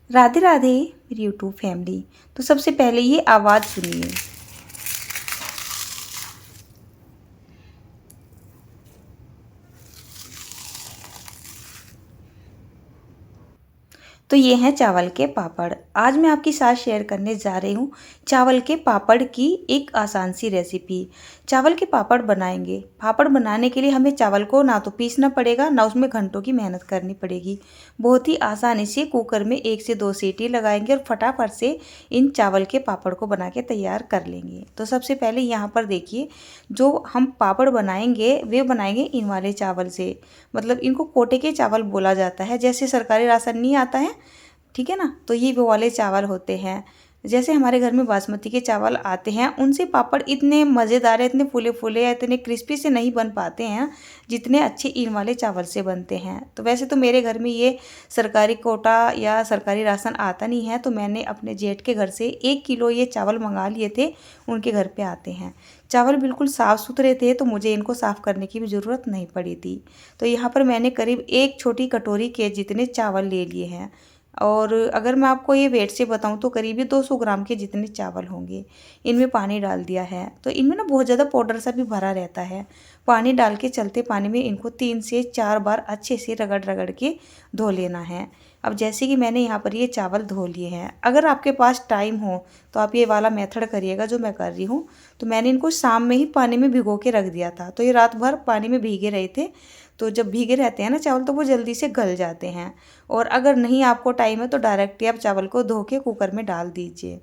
राधे राधे मेरी YouTube family. तो सबसे पहले ये आवाज़ सुनिए। तो ये हैं चावल के पापड़। आज मैं आपके साथ शेयर करने जा रही हूँ चावल के पापड़ की एक आसान सी रेसिपी। चावल के पापड़ बनाएंगे। पापड़ बनाने के लिए हमें चावल को ना तो पीसना पड़ेगा, ना उसमें घंटों की मेहनत करनी पड़ेगी। बहुत ही आसानी से कुकर में 1 से 2 सीटी लगाएंगे और फटाफट से इन चावल के पापड़ को बना के तैयार कर लेंगे। तो सबसे पहले यहाँ पर देखिए, जो हम पापड़ बनाएंगे वे बनाएंगे इन वाले चावल से। मतलब इनको कोटे के चावल बोला जाता है, जैसे सरकारी राशन नहीं आता है, ठीक है ना। तो ये वो वाले चावल होते हैं। जैसे हमारे घर में बासमती के चावल आते हैं, उनसे पापड़ इतने मज़ेदार है, इतने फूले फूले या इतने क्रिस्पी से नहीं बन पाते हैं जितने अच्छे इन वाले चावल से बनते हैं। तो वैसे तो मेरे घर में ये सरकारी कोटा या सरकारी राशन आता नहीं है, तो मैंने अपने जेठ के घर से 1 किलो ये चावल मंगा लिए थे, उनके घर पे आते हैं। चावल बिल्कुल साफ़ सुथरे थे, तो मुझे इनको साफ़ करने की भी ज़रूरत नहीं पड़ी थी। तो यहाँ पर मैंने करीब 1 छोटी कटोरी के जितने चावल ले लिए हैं। और अगर मैं आपको ये वेट से बताऊँ तो करीब 200 ग्राम के जितने चावल होंगे। इनमें पानी डाल दिया है, तो इनमें ना बहुत ज़्यादा पाउडर सा भी भरा रहता है। पानी डाल के चलते पानी में इनको 3 से 4 बार अच्छे से रगड़ रगड़ के धो लेना है। अब जैसे कि मैंने यहाँ पर ये चावल धो लिए हैं, अगर आपके पास टाइम हो तो आप ये वाला मेथड करिएगा जो मैं कर रही हूँ। तो मैंने इनको शाम में ही पानी में भिगो के रख दिया था, तो ये रात भर पानी में भीगे रहे थे। तो जब भीगे रहते हैं ना चावल, तो वो जल्दी से गल जाते हैं। और अगर नहीं आपको टाइम है तो डायरेक्टली आप चावल को धो के कुकर में डाल दीजिए।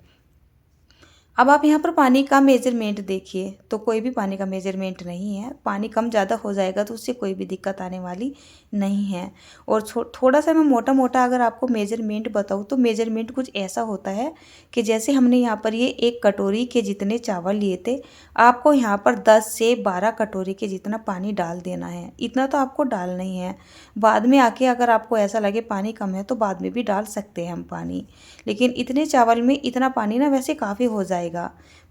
अब आप यहाँ पर पानी का मेजरमेंट देखिए, तो कोई भी पानी का मेजरमेंट नहीं है। पानी कम ज़्यादा हो जाएगा तो उससे कोई भी दिक्कत आने वाली नहीं है। और थोड़ा सा मैं मोटा मोटा अगर आपको मेजरमेंट बताऊँ तो मेजरमेंट कुछ ऐसा होता है कि जैसे हमने यहाँ पर ये 1 कटोरी के जितने चावल लिए थे, आपको यहाँ पर 10 से 12 कटोरी के जितना पानी डाल देना है। इतना तो आपको डालना ही है। बाद में आके अगर आपको ऐसा लगे पानी कम है तो बाद में भी डाल सकते हैं हम पानी, लेकिन इतने चावल में इतना पानी ना वैसे काफ़ी हो जाएगा।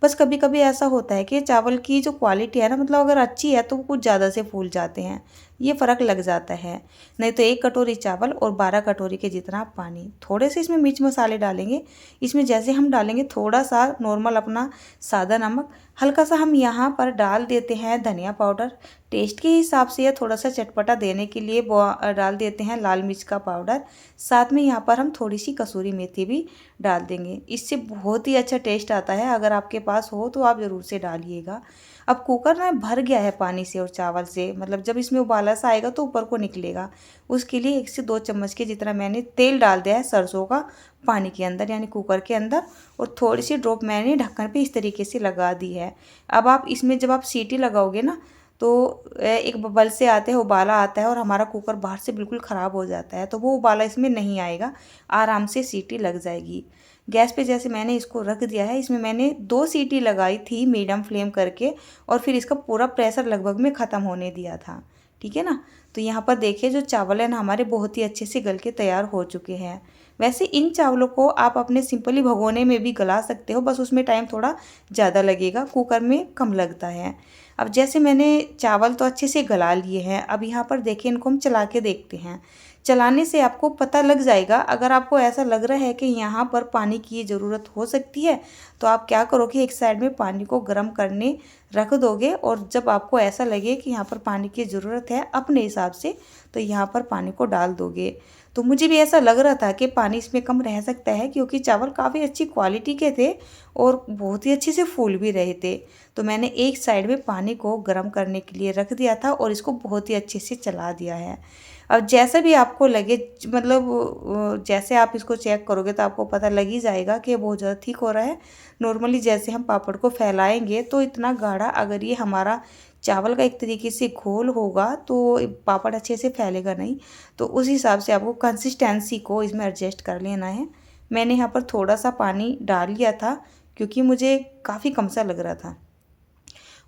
बस कभी कभी ऐसा होता है कि चावल की जो क्वालिटी है ना, मतलब अगर अच्छी है तो वो कुछ ज़्यादा से फूल जाते हैं, ये फ़र्क लग जाता है। नहीं तो 1 कटोरी चावल और 12 कटोरी के जितना पानी। थोड़े से इसमें मिर्च मसाले डालेंगे। इसमें जैसे हम डालेंगे थोड़ा सा नॉर्मल अपना सादा नमक, हल्का सा हम यहाँ पर डाल देते हैं धनिया पाउडर, टेस्ट के हिसाब से या थोड़ा सा चटपटा देने के लिए डाल देते हैं लाल मिर्च का पाउडर। साथ में यहाँ पर हम थोड़ी सी कसूरी मेथी भी डाल देंगे। इससे बहुत ही अच्छा टेस्ट आता है, अगर आपके पास हो तो आप ज़रूर से डालिएगा। अब कुकर ना भर गया है पानी से और चावल से, मतलब जब इसमें उबाला सा आएगा तो ऊपर को निकलेगा। उसके लिए 1 से 2 चम्मच के जितना मैंने तेल डाल दिया है सरसों का पानी के अंदर, यानी कुकर के अंदर। और थोड़ी सी ड्रॉप मैंने ढक्कन पे इस तरीके से लगा दी है। अब आप इसमें जब आप सीटी लगाओगे ना, तो एक बबल से आते हैं, उबाला आता है और हमारा कुकर बाहर से बिल्कुल ख़राब हो जाता है, तो वो उबाला इसमें नहीं आएगा, आराम से सीटी लग जाएगी। गैस पे जैसे मैंने इसको रख दिया है, इसमें मैंने 2 सीटी लगाई थी मीडियम फ्लेम करके, और फिर इसका पूरा प्रेशर लगभग में ख़त्म होने दिया था, ठीक है ना। तो यहाँ पर देखिए जो चावल है ना हमारे बहुत ही अच्छे से गल के तैयार हो चुके हैं। वैसे इन चावलों को आप अपने सिंपली भगोने में भी गला सकते हो, बस उसमें टाइम थोड़ा ज़्यादा लगेगा, कुकर में कम लगता है। अब जैसे मैंने चावल तो अच्छे से गला लिए हैं, अब यहाँ पर देखिए इनको हम चला के देखते हैं। चलाने से आपको पता लग जाएगा। अगर आपको ऐसा लग रहा है कि यहाँ पर पानी की ज़रूरत हो सकती है, तो आप क्या करोगे, एक साइड में पानी को गर्म करने रख दोगे, और जब आपको ऐसा लगे कि यहाँ पर पानी की ज़रूरत है अपने हिसाब से, तो यहाँ पर पानी को डाल दोगे। तो मुझे भी ऐसा लग रहा था कि पानी इसमें कम रह सकता है, क्योंकि चावल काफ़ी अच्छी क्वालिटी के थे और बहुत ही अच्छे से फूल भी रहे थे। तो मैंने एक साइड में पानी को गर्म करने के लिए रख दिया था और इसको बहुत ही अच्छे से चला दिया है। अब जैसा भी आपको लगे, मतलब जैसे आप इसको चेक करोगे तो आपको पता लग ही जाएगा कि बहुत ज़्यादा थिक हो रहा है। नॉर्मली जैसे हम पापड़ को फैलाएंगे तो इतना गाढ़ा, अगर ये हमारा चावल का एक तरीके से घोल होगा तो पापड़ अच्छे से फैलेगा नहीं। तो उस हिसाब से आपको कंसिस्टेंसी को इसमें एडजस्ट कर लेना है। मैंने यहाँ पर थोड़ा सा पानी डाल लिया था क्योंकि मुझे काफ़ी कम सा लग रहा था।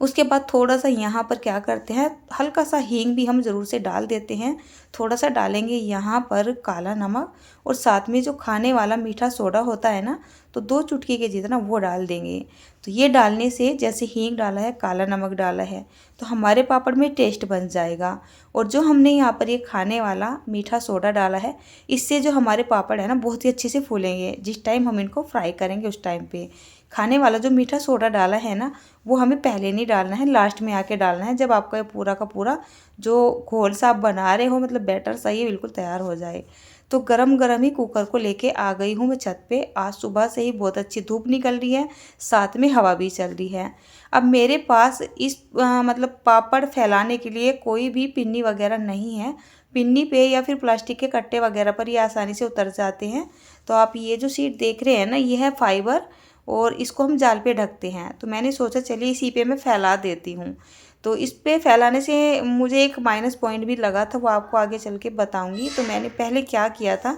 उसके बाद थोड़ा-सा यहाँ पर क्या करते हैं, हल्का सा हींग भी हम ज़रूर से डाल देते हैं। थोड़ा-सा डालेंगे यहाँ पर काला नमक और साथ में जो खाने वाला मीठा सोडा होता है ना, तो 2 चुटकी के जितना वो डाल देंगे। तो ये डालने से जैसे हींग डाला है, काला नमक डाला है, तो हमारे पापड़ में टेस्ट बन जाएगा। और जो हमने यहाँ पर ये खाने वाला मीठा सोडा डाला है, इससे जो हमारे पापड़ है ना बहुत ही अच्छे से फूलेंगे जिस टाइम हम इनको फ्राई करेंगे उस टाइम पे। खाने वाला जो मीठा सोडा डाला है ना, वो हमें पहले नहीं डालना है, लास्ट में आके डालना है, जब आपका ये पूरा का पूरा जो घोल सा आप बना रहे हो, मतलब बैटर सही है बिल्कुल तैयार हो जाए। तो गरम गरम ही कुकर को लेके आ गई हूँ मैं छत पे। आज सुबह से ही बहुत अच्छी धूप निकल रही है, साथ में हवा भी चल रही है। अब मेरे पास इस मतलब पापड़ फैलाने के लिए कोई भी पिन्नी वगैरह नहीं है। पिन्नी पे या फिर प्लास्टिक के कट्टे वगैरह पर ये आसानी से उतर जाते हैं। तो आप ये जो शीट देख रहे हैं ना, ये है फाइबर और इसको हम जाल पे ढकते हैं। तो मैंने सोचा चलिए इसी पे मैं फैला देती हूँ। तो इस पे फैलाने से मुझे एक माइनस पॉइंट भी लगा था, वो आपको आगे चल के बताऊँगी। तो मैंने पहले क्या किया था,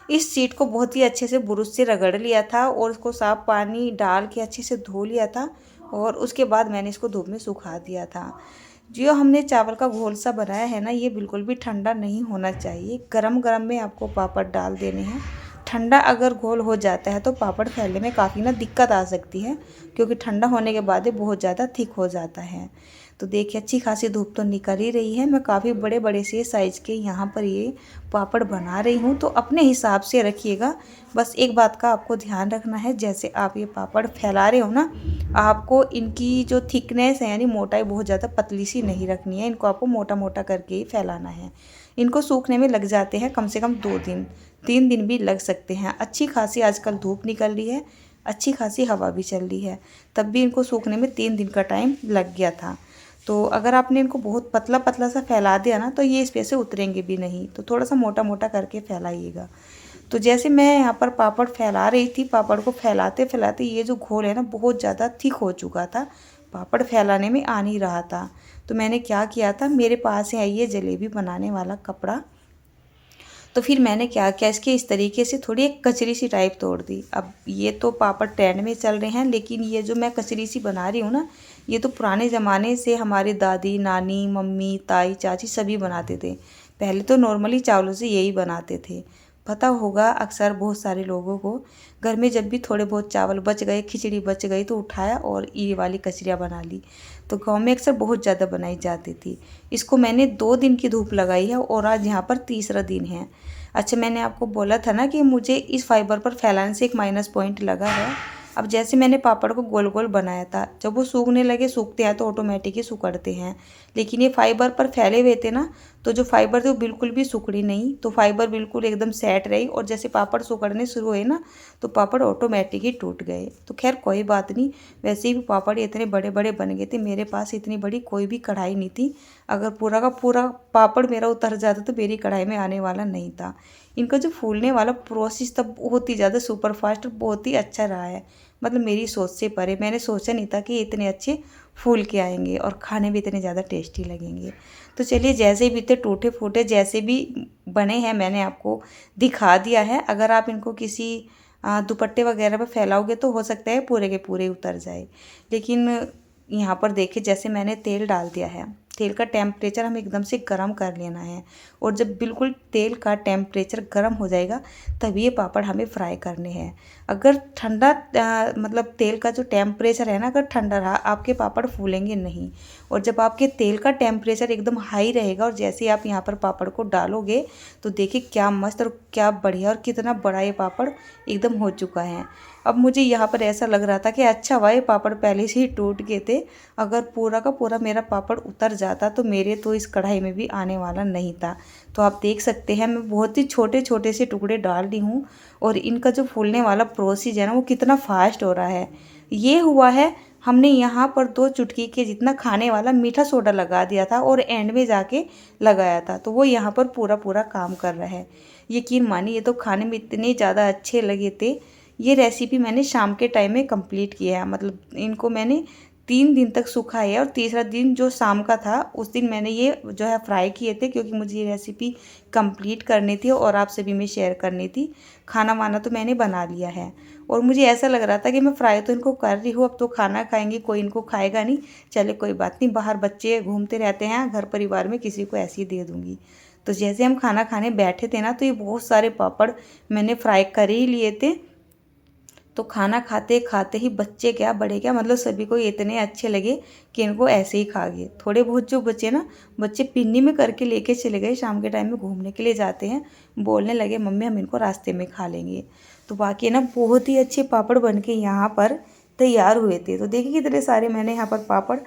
इस शीट को बहुत ही अच्छे से ब्रश से रगड़ लिया था और उसको साफ़ पानी डाल के अच्छे से धो लिया था और उसके बाद मैंने इसको धूप में सुखा दिया था। जो हमने चावल का घोल सा बनाया है ना, ये बिल्कुल भी ठंडा नहीं होना चाहिए। गरम गरम में आपको पापड़ डाल देने हैं। ठंडा अगर घोल हो जाता है तो पापड़ फैलने में काफ़ी ना दिक्कत आ सकती है, क्योंकि ठंडा होने के बाद ये बहुत ज़्यादा थिक हो जाता है। तो देखिए अच्छी खासी धूप तो निकल ही रही है। मैं काफ़ी बड़े बड़े से साइज़ के यहाँ पर ये पापड़ बना रही हूँ, तो अपने हिसाब से रखिएगा। बस एक बात का आपको ध्यान रखना है, जैसे आप ये पापड़ फैला रहे हो ना, आपको इनकी जो थिकनेस है यानी मोटाई बहुत ज़्यादा पतली सी नहीं रखनी है। इनको आपको मोटा मोटा करके ही फैलाना है। इनको सूखने में लग जाते हैं कम से कम 2 दिन, 3 दिन भी लग सकते हैं। अच्छी खासी आजकल धूप निकल रही है, अच्छी खासी हवा भी चल रही है, तब भी इनको सूखने में 3 दिन का टाइम लग गया था। तो अगर आपने इनको बहुत पतला पतला सा फैला दिया ना, तो ये इस पे से उतरेंगे भी नहीं। तो थोड़ा सा मोटा मोटा करके फैलाइएगा। तो जैसे मैं यहाँ पर पापड़ फैला रही थी, पापड़ को फैलाते फैलाते ये जो घोल है ना बहुत ज़्यादा थिक हो चुका था, पापड़ फैलाने में आ नहीं रहा था। तो मैंने क्या किया था, मेरे पास है ये जलेबी बनाने वाला कपड़ा। तो फिर मैंने क्या किया, इसके इस तरीके से थोड़ी एक कचरी सी टाइप तोड़ दी। अब ये तो पापड़ ट्रेंड में चल रहे हैं, लेकिन ये जो मैं कचरी सी बना रही हूँ ना, ये तो पुराने ज़माने से हमारी दादी, नानी, मम्मी, ताई, चाची सभी बनाते थे। पहले तो नॉर्मली चावलों से यही बनाते थे। पता होगा अक्सर बहुत सारे लोगों को, घर में जब भी थोड़े बहुत चावल बच गए, खिचड़ी बच गई, तो उठाया और ये वाली कचरियाँ बना ली। तो गांव में अक्सर बहुत ज़्यादा बनाई जाती थी। इसको मैंने 2 दिन की धूप लगाई है और आज यहाँ पर तीसरा दिन है। अच्छा, मैंने आपको बोला था ना कि मुझे इस फाइबर पर फैलाने से एक माइनस पॉइंट लगा है। अब जैसे मैंने पापड़ को गोल गोल बनाया था, जब वो सूखने लगे, सूखते हैं तो ऑटोमेटिक ही सिकुड़ते हैं, लेकिन ये फाइबर पर फैले हुए थे ना, तो जो फाइबर थे वो बिल्कुल भी सिकुड़ी नहीं। तो फाइबर बिल्कुल एकदम सेट रही और जैसे पापड़ सिकुड़ने शुरू हुए ना, तो पापड़ ऑटोमेटिक ही टूट गए। तो खैर कोई बात नहीं, वैसे भी पापड़ इतने बड़े बड़े बन गए थे। मेरे पास इतनी बड़ी कोई भी कढ़ाई नहीं थी। अगर पूरा का पूरा पापड़ मेरा उतर जाता तो मेरी कढ़ाई में आने वाला नहीं था। इनका जो फूलने वाला प्रोसेस था बहुत ही ज़्यादा सुपर फास्ट और बहुत ही अच्छा रहा है। मतलब मेरी सोच से परे, मैंने सोचा नहीं था कि इतने अच्छे फूल के आएंगे और खाने भी इतने ज़्यादा टेस्टी लगेंगे। तो चलिए, जैसे भी थे टूटे फूटे जैसे भी बने हैं, मैंने आपको दिखा दिया है। अगर आप इनको किसी दुपट्टे वगैरह पर फैलाओगे तो हो सकता है पूरे के पूरे उतर जाए। लेकिन यहाँ पर देखिए, जैसे मैंने तेल डाल दिया है, तेल का टेम्परेचर हमें एकदम से गर्म कर लेना है। और जब बिल्कुल तेल का टेम्परेचर गर्म हो जाएगा, तभी ये पापड़ हमें फ्राई करने हैं। अगर ठंडा मतलब तेल का जो टेम्परेचर है ना, अगर ठंडा रहा, आपके पापड़ फूलेंगे नहीं। और जब आपके तेल का टेम्परेचर एकदम हाई रहेगा और जैसे आप यहाँ पर पापड़ को डालोगे, तो देखिए क्या मस्त और क्या बढ़िया और कितना बड़ा ये पापड़ एकदम हो चुका है। अब मुझे यहाँ पर ऐसा लग रहा था कि अच्छा हुआ ये पापड़ पहले से ही टूट गए थे। अगर पूरा का पूरा मेरा पापड़ उतर जाता तो मेरे तो इस कढ़ाई में भी आने वाला नहीं था। तो आप देख सकते हैं, मैं बहुत ही छोटे छोटे से टुकड़े डाल रही हूँ और इनका जो फूलने वाला प्रोसेस है ना, वो कितना फास्ट हो रहा है। ये हुआ है, हमने यहाँ पर 2 चुटकी के जितना खाने वाला मीठा सोडा लगा दिया था और एंड में जाके लगाया था, तो वो यहाँ पर पूरा पूरा काम कर रहा है। यकीन मानिए, ये तो खाने में इतने ज़्यादा अच्छे लगे थे। ये रेसिपी मैंने शाम के टाइम में कंप्लीट किया है। मतलब इनको मैंने 3 दिन तक सुखाए और तीसरा दिन जो शाम का था उस दिन मैंने ये जो है फ्राई किए थे, क्योंकि मुझे ये रेसिपी कंप्लीट करनी थी और आपसे भी मैं शेयर करनी थी। खाना वाना तो मैंने बना लिया है और मुझे ऐसा लग रहा था कि मैं फ्राई तो इनको कर रही हूँ, अब तो खाना खाएंगे, कोई इनको खाएगा नहीं, चले कोई बात नहीं, बाहर बच्चे घूमते रहते हैं, घर परिवार में किसी को ऐसे ही दे दूँगी। तो जैसे हम खाना खाने बैठे थे ना, तो ये बहुत सारे पापड़ मैंने फ्राई कर ही लिए थे। तो खाना खाते खाते ही बच्चे क्या बड़े क्या, मतलब सभी को इतने अच्छे लगे कि इनको ऐसे ही खा गए। थोड़े बहुत जो बचे ना, बच्चे पिन्नी में करके लेके चले गए, शाम के टाइम में घूमने के लिए जाते हैं, बोलने लगे मम्मी हम इनको रास्ते में खा लेंगे। तो बाकी ना बहुत ही अच्छे पापड़ बन के यहाँ पर तैयार हुए थे। तो देखिए कितने सारे मैंने यहाँ पर पापड़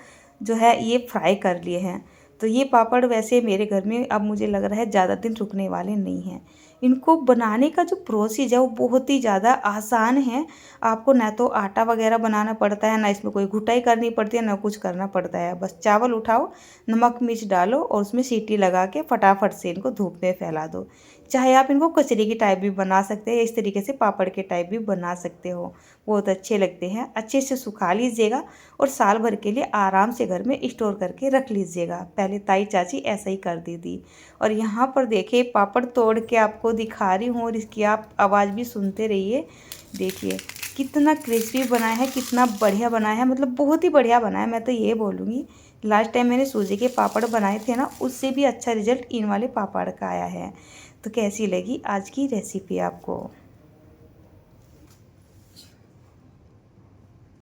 जो है ये फ्राई कर लिए हैं। तो ये पापड़ वैसे मेरे घर में अब मुझे लग रहा है ज़्यादा दिन रुकने वाले नहीं हैं। इनको बनाने का जो प्रोसेस है वो बहुत ही ज़्यादा आसान है। आपको ना तो आटा वगैरह बनाना पड़ता है, ना इसमें कोई घुटाई करनी पड़ती है, ना कुछ करना पड़ता है। बस चावल उठाओ, नमक मिर्च डालो और उसमें सीटी लगा के फटाफट से इनको धूप में फैला दो। चाहे आप इनको कचरी की टाइप भी बना सकते हैं, इस तरीके से पापड़ के टाइप भी बना सकते हो, बहुत अच्छे लगते हैं। अच्छे से सुखा लीजिएगा और साल भर के लिए आराम से घर में स्टोर करके रख लीजिएगा। पहले ताई चाची ऐसा ही कर दी थी। और यहाँ पर देखिए पापड़ तोड़ के आपको दिखा रही हूँ और इसकी आप आवाज़ भी सुनते रहिए। देखिए कितना क्रिस्पी बना है, कितना बढ़िया बना है, मतलब बहुत ही बढ़िया बना है, मैं तो ये बोलूँगी। लास्ट टाइम मैंने सूजी के पापड़ बनाए थे ना, उससे भी अच्छा रिजल्ट इन वाले पापड़ का आया है। तो कैसी लगी आज की रेसिपी आपको?